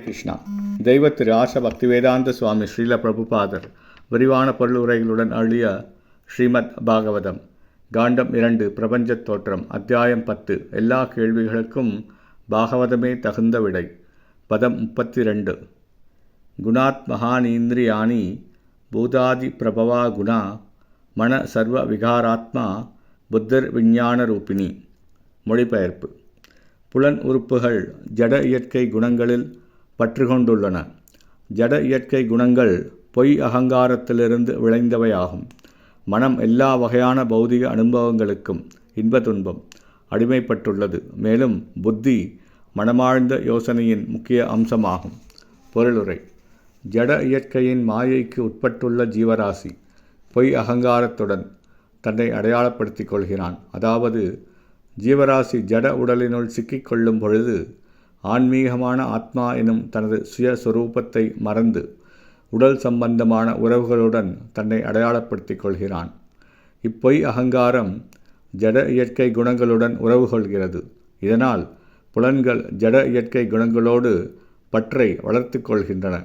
கிருஷ்ணா. தெய்வ திரு ஆச பக்திவேதாந்த சுவாமி ஸ்ரீல பிரபுபாதர் விரிவான பொருள் உரைகளுடன் அருளிய ஸ்ரீமத் பாகவதம் காண்டம் 2 பிரபஞ்சத் தோற்றம் அத்தியாயம் 10 எல்லா கேள்விகளுக்கும் பாகவதமே தகுந்த விடை. பதம் 32. குணாத் மகானீந்திரியாணி பூதாதி பிரபவா குணா மன சர்வ விகாராத்மா புத்தர் விஞ்ஞான ரூபிணி. மொழிபெயர்ப்பு. புலன் உறுப்புகள் ஜட இயற்கை குணங்களில் பற்று கொண்டுள்ளன. ஜட இயற்கை குணங்கள் பொய் அகங்காரத்திலிருந்து விளைந்தவையாகும். மனம் எல்லா வகையான பௌதிக அனுபவங்களுக்கும் இன்ப துன்பம் அடிமைப்பட்டுள்ளது. மேலும் புத்தி மனமாழ்ந்த யோசனையின் முக்கிய அம்சமாகும். பொருளுரை. ஜட இயற்கையின் மாயைக்கு உட்பட்டுள்ள ஜீவராசி பொய் அகங்காரத்துடன் தன்னை அடையாளப்படுத்திக் கொள்கிறான். அதாவது ஜீவராசி ஜட உடலினுள் சிக்கிக்கொள்ளும் பொழுது ஆன்மீகமான ஆத்மா எனும் தனது சுயஸ்வரூபத்தை மறந்து உடல் சம்பந்தமான உறவுகளுடன் தன்னை அடையாளப்படுத்திக் கொள்கிறான். இப்பொய் அகங்காரம் ஜட இயற்கை குணங்களுடன் உறவு கொள்கிறது. இதனால் புலன்கள் ஜட இயற்கை குணங்களோடு பற்றை வளர்த்து கொள்கின்றன.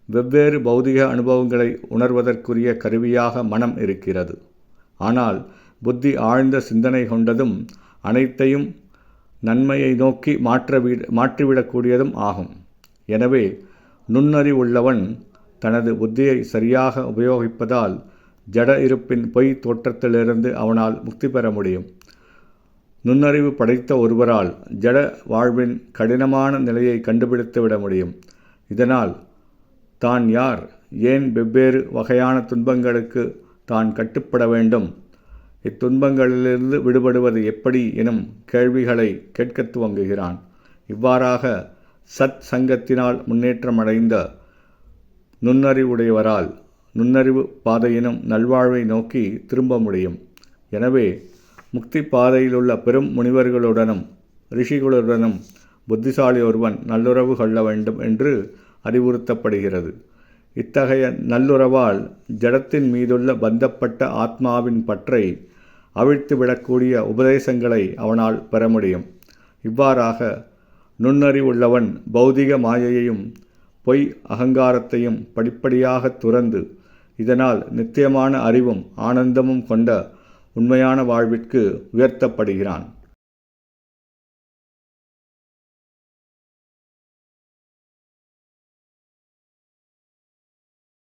வெவ்வேறு பௌதிக அனுபவங்களை உணர்வதற்குரிய கருவியாக மனம் இருக்கிறது. ஆனால் புத்தி ஆழ்ந்த சிந்தனை கொண்டதும் அனைத்தையும் நன்மையை நோக்கி மாற்றிவிடக்கூடியதும் ஆகும். எனவே நுண்ணறிவுள்ளவன் தனது புத்தியை சரியாக உபயோகிப்பதால் ஜட இருப்பின் பொய் தோற்றத்திலிருந்து அவனால் முக்தி பெற முடியும். நுண்ணறிவு படைத்த ஒருவரால் ஜட வாழ்வின் கடினமான நிலையை கண்டுபிடித்து விட முடியும். இதனால் தான் யார், ஏன் வெவ்வேறு வகையான துன்பங்களுக்கு தான் கட்டுப்பட வேண்டும், இத்துன்பங்களிலிருந்து விடுபடுவது எப்படி எனும் கேள்விகளை கேட்கத் துவங்குகிறான். இவ்வாறாக சத் சங்கத்தினால் முன்னேற்றமடைந்த நுண்ணறிவுடையவரால் நுண்ணறிவு பாதையினும் நல்வாழ்வை நோக்கி திரும்ப முடியும். எனவே முக்தி பாதையிலுள்ள பெரும் முனிவர்களுடனும் ரிஷிகளுடனும் புத்திசாலி ஒருவன் நல்லுறவு கொள்ள வேண்டும் என்று அறிவுறுத்தப்படுகிறது. இத்தகைய நல்லுறவால் ஜடத்தின் மீதுள்ள பந்தப்பட்ட ஆத்மாவின் பற்றை அவிழ்த்துவிடக்கூடிய உபதேசங்களை அவனால் பெற முடியும். இவ்வாறாக நுண்ணறிவுள்ளவன் பௌதிக மாயையையும் பொய் அகங்காரத்தையும் படிப்படியாக துறந்து இதனால் நித்தியமான அறிவும் ஆனந்தமும் கொண்ட உண்மையான வாழ்விற்கு உயர்த்தப்படுகிறான்.